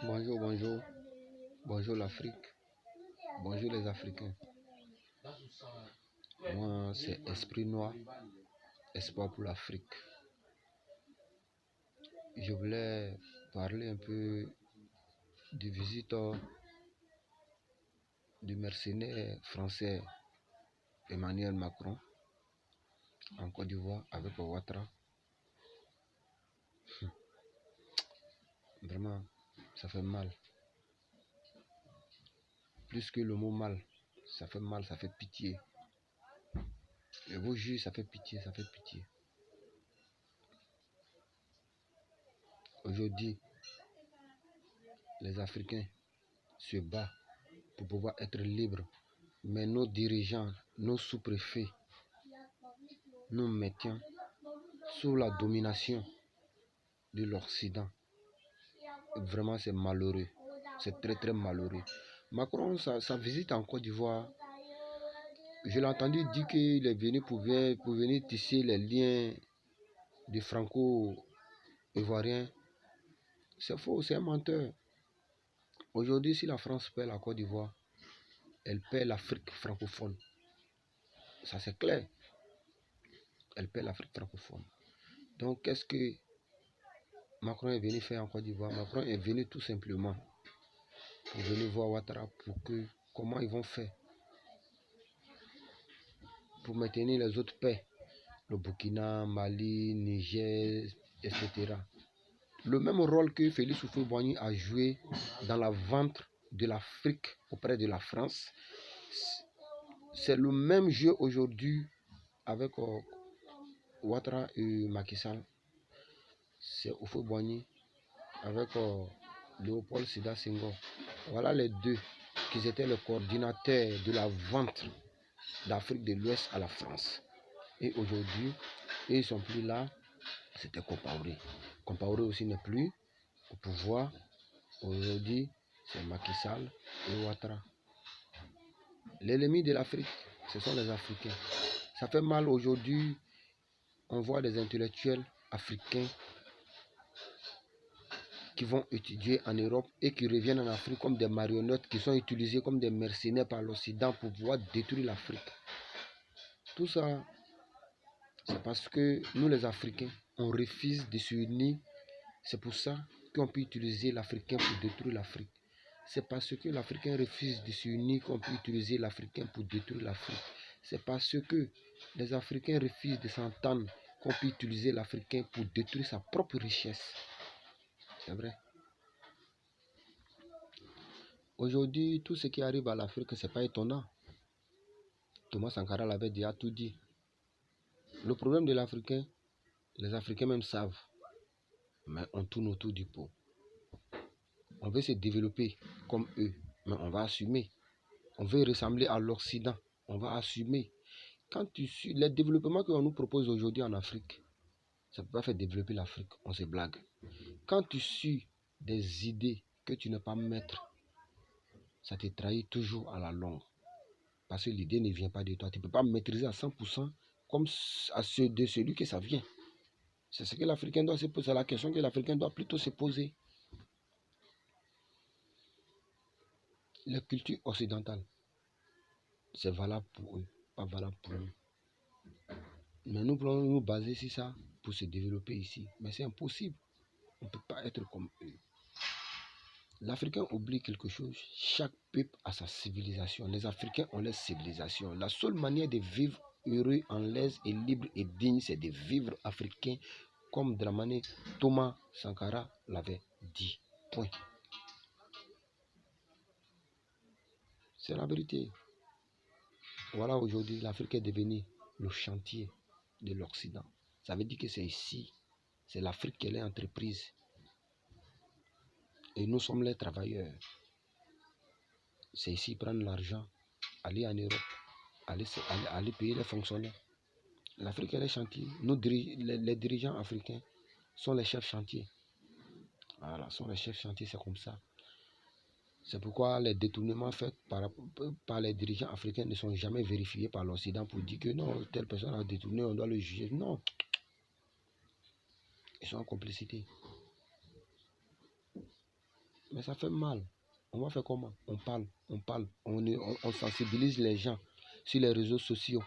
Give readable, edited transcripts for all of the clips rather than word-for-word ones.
Bonjour, bonjour. Bonjour l'Afrique. Bonjour les Africains. Moi, c'est Esprit Noir, Espoir pour l'Afrique. Je voulais parler un peu du visiteur du mercenaire français Emmanuel Macron en Côte d'Ivoire avec Ouattara. Vraiment, ça fait mal. Plus que le mot mal, ça fait pitié. Je vous jure, ça fait pitié, ça fait pitié. Aujourd'hui, les Africains se battent pour pouvoir être libres. Mais nos dirigeants, nos sous-préfets, nous mettons sous la domination de l'Occident. Vraiment, c'est malheureux. C'est très, très malheureux. Macron, sa visite en Côte d'Ivoire, je l'ai entendu dire qu'il est venu pour venir tisser les liens du franco-ivoirien. C'est faux, c'est un menteur. Aujourd'hui, si la France perd la Côte d'Ivoire, elle perd l'Afrique francophone. Ça, c'est clair. Elle perd l'Afrique francophone. Donc, qu'est-ce que Macron est venu faire en Côte d'Ivoire? Macron est venu tout simplement pour venir voir Ouattara pour que comment ils vont faire pour maintenir les autres paix. Le Burkina, Mali, Niger, etc. Le même rôle que Félix Houphouët-Boigny a joué dans la vente de l'Afrique auprès de la France, c'est le même jeu aujourd'hui avec Ouattara et Macky Sall. C'est Houphouët-Boigny avec Léopold Sédar Senghor. Voilà les deux qui étaient les coordinateurs de la vente d'Afrique de l'Ouest à la France. Et aujourd'hui, ils ne sont plus là. C'était Compaoré. Compaoré aussi n'est plus au pouvoir. Aujourd'hui, c'est Macky Sall et Ouattara. L'ennemi de l'Afrique, ce sont les Africains. Ça fait mal aujourd'hui. On voit des intellectuels africains qui vont étudier en Europe et qui reviennent en Afrique comme des marionnettes qui sont utilisées comme des mercenaires par l'Occident pour pouvoir détruire l'Afrique. Tout ça, c'est parce que nous les Africains, on refuse de s'unir. C'est pour ça qu'on peut utiliser l'Africain pour détruire l'Afrique. C'est parce que l'Africain refuse de s'unir qu'on peut utiliser l'Africain pour détruire l'Afrique. C'est parce que les Africains refusent de s'entendre qu'on peut utiliser l'Africain pour détruire sa propre richesse. C'est vrai. Aujourd'hui, tout ce qui arrive à l'Afrique, ce n'est pas étonnant. Thomas Sankara l'avait déjà tout dit. Le problème de l'Africain, les Africains même savent, mais on tourne autour du pot. On veut se développer comme eux, mais on va assumer. On veut ressembler à l'Occident, on va assumer. Quand tu suis les développements qu'on nous propose aujourd'hui en Afrique, ça ne peut pas faire développer l'Afrique, on se blague. Quand tu suis des idées que tu n'es pas maître, ça te trahit toujours à la longue. Parce que l'idée ne vient pas de toi. Tu ne peux pas maîtriser à 100% comme à ceux de celui que ça vient. C'est ce que l'Africain doit se poser. C'est la question que l'Africain doit plutôt se poser. La culture occidentale, c'est valable pour eux, pas valable pour nous. Mais nous pouvons nous baser sur ça pour se développer ici. Mais c'est impossible. On ne peut pas être comme eux. L'Africain oublie quelque chose. Chaque peuple a sa civilisation. Les Africains ont leur civilisation. La seule manière de vivre heureux, en l'aise et libre et digne, c'est de vivre africain comme de la manière Thomas Sankara l'avait dit. Point. C'est la vérité. Voilà, aujourd'hui, l'Afrique est devenue le chantier de l'Occident. Ça veut dire que c'est ici, c'est l'Afrique qui est l'entreprise. Et nous sommes les travailleurs. C'est ici prendre l'argent, aller en Europe, aller payer les fonctionnaires. L'Afrique est le chantier. Les dirigeants africains sont les chefs chantiers. Voilà, sont les chefs chantiers, c'est comme ça. C'est pourquoi les détournements faits par les dirigeants africains ne sont jamais vérifiés par l'Occident pour dire que non, telle personne a détourné, on doit le juger. Non. Ils sont en complicité. Mais ça fait mal. On va faire comment? On parle, on sensibilise les gens sur les réseaux sociaux.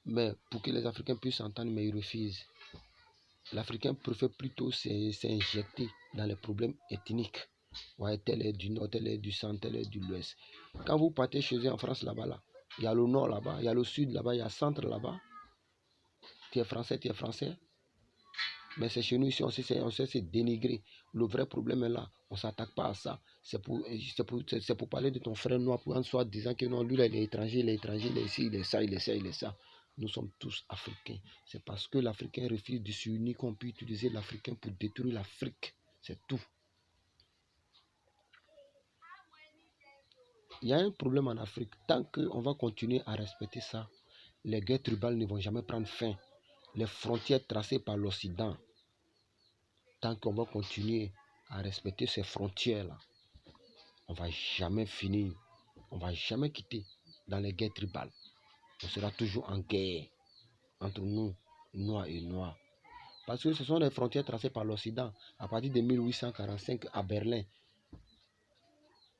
Mais pour que les Africains puissent s'entendre, mais ils refusent. L'Africain préfère plutôt s'injecter dans les problèmes ethniques. Ouais, tel est du nord, tel est du centre, tel est de l'ouest. Quand vous partez chez eux en France là-bas, là, il y a le nord là-bas, il y a le sud là-bas, il y a le centre là-bas. Tu es français, tu es français. Mais c'est chez nous ici, on sait se dénigrer. Le vrai problème est là. On ne s'attaque pas à ça. C'est pour parler de ton frère noir, pour en soi disant que non, lui là, il est étranger, il est ici, il est ça, il est ça, il est ça. Nous sommes tous africains. C'est parce que l'Africain refuse de s'unir qu'on peut utiliser l'Africain pour détruire l'Afrique. C'est tout. Il y a un problème en Afrique. Tant qu'on va continuer à respecter ça, les guerres tribales ne vont jamais prendre fin. Les frontières tracées par l'Occident, tant qu'on va continuer à respecter ces frontières-là, on ne va jamais finir. On ne va jamais quitter dans les guerres tribales. On sera toujours en guerre entre nous, noirs et noirs. Parce que ce sont les frontières tracées par l'Occident. À partir de 1845 à Berlin,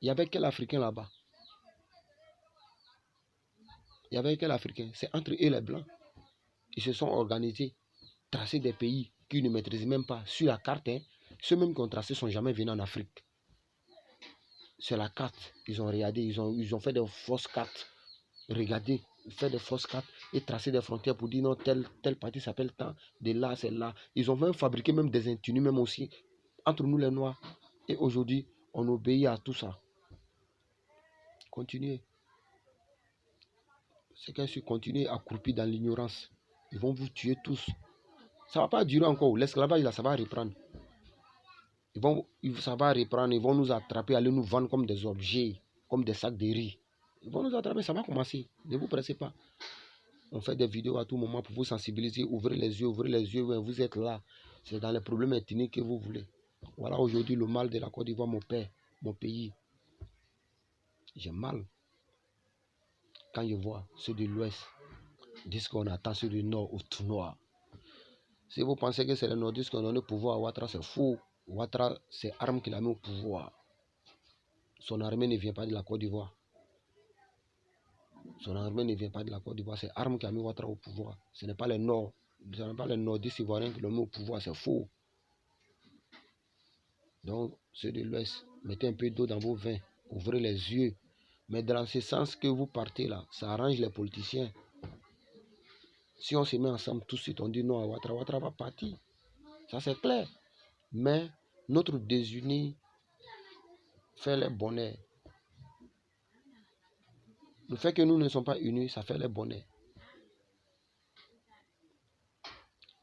il n'y avait quel Africain là-bas? Il n'y avait quel Africain? C'est entre eux les Blancs. Ils se sont organisés, tracé des pays qu'ils ne maîtrisent même pas sur la carte. Ceux même qui ont tracé ne sont jamais venus en Afrique. C'est la carte. Ils ont regardé, ils ont fait des fausses cartes. Regardez, faire des fausses cartes et tracer des frontières pour dire non, telle partie s'appelle tant, de là, c'est là. Ils ont même fabriqué même des intinues, même aussi, entre nous les Noirs. Et aujourd'hui, on obéit à tout ça. Continuez. C'est qu'à continuer à croupir dans l'ignorance. Ils vont vous tuer tous. Ça ne va pas durer encore. L'esclavage, là, ça va reprendre. Ça va reprendre. Ils vont nous attraper, aller nous vendre comme des objets, comme des sacs de riz. Ils vont nous attraper, ça va commencer. Ne vous pressez pas. On fait des vidéos à tout moment pour vous sensibiliser. Ouvrez les yeux. Vous êtes là. C'est dans les problèmes ethniques que vous voulez. Voilà aujourd'hui le mal de la Côte d'Ivoire, mon père, mon pays. J'ai mal quand je vois ceux de l'Ouest disent qu'on attend ceux du Nord au tout noir. Si vous pensez que c'est les Nordistes qui ont donné le pouvoir à Ouattara, c'est faux. Ouattara, c'est arme qu'il a mis au pouvoir. Son armée ne vient pas de la Côte d'Ivoire. Son armée ne vient pas de la Côte d'Ivoire. C'est arme qui a mis Ouattara au pouvoir. Ce n'est pas les Nord. Ce n'est pas les Nordistes ivoiriens qui l'ont mis au pouvoir. C'est faux. Donc, ceux de l'Ouest, mettez un peu d'eau dans vos vins. Ouvrez les yeux. Mais dans ce sens que vous partez là, ça arrange les politiciens. Si on se met ensemble tout de suite, on dit non à Ouattara, Ouattara va partir. Ça c'est clair. Mais notre désuni fait les bonheurs. Le fait que nous ne sommes pas unis, ça fait les bonheurs.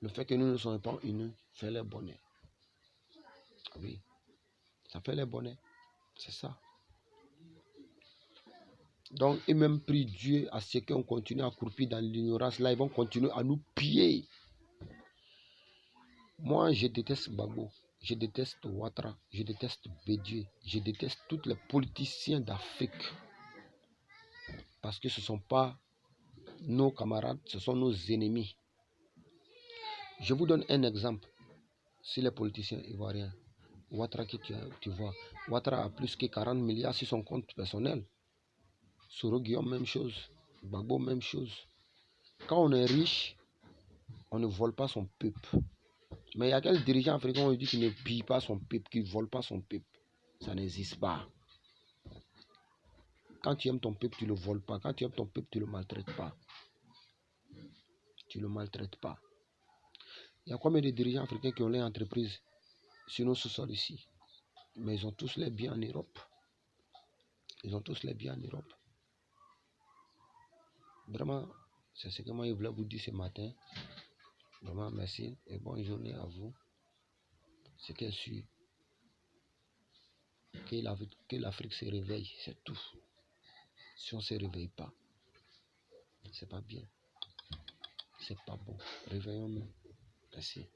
Le fait que nous ne sommes pas unis fait les bonheurs. Oui, ça fait les bonheurs. C'est ça. Donc, et même prie Dieu à ce qu'on continue à croupir dans l'ignorance. Là, ils vont continuer à nous piller. Moi, je déteste Gbagbo. Je déteste Ouattara. Je déteste Bédié. Je déteste tous les politiciens d'Afrique. Parce que ce ne sont pas nos camarades, ce sont nos ennemis. Je vous donne un exemple. Si les politiciens ivoiriens, Ouattara que tu vois, Ouattara a plus que 40 milliards sur son compte personnel. Soro Guillaume, même chose. Gbagbo, même chose. Quand on est riche, on ne vole pas son peuple. Mais il y a quel dirigeant africain qui dit qu'il ne pille pas son peuple, qu'il ne vole pas son peuple? Ça n'existe pas. Quand tu aimes ton peuple, tu ne le voles pas. Quand tu aimes ton peuple, tu ne le maltraites pas. Tu ne le maltraites pas. Il y a combien de dirigeants africains qui ont les entreprises sur nos sous-sols ici? Mais ils ont tous les biens en Europe. Ils ont tous les biens en Europe. Vraiment, c'est ce que moi je voulais vous dire ce matin. Vraiment, merci et bonne journée à vous. C'est qu'elle suit. Que l'Afrique se réveille, c'est tout. Si on ne se réveille pas, c'est pas bien. C'est pas bon. Réveillons-nous. Merci.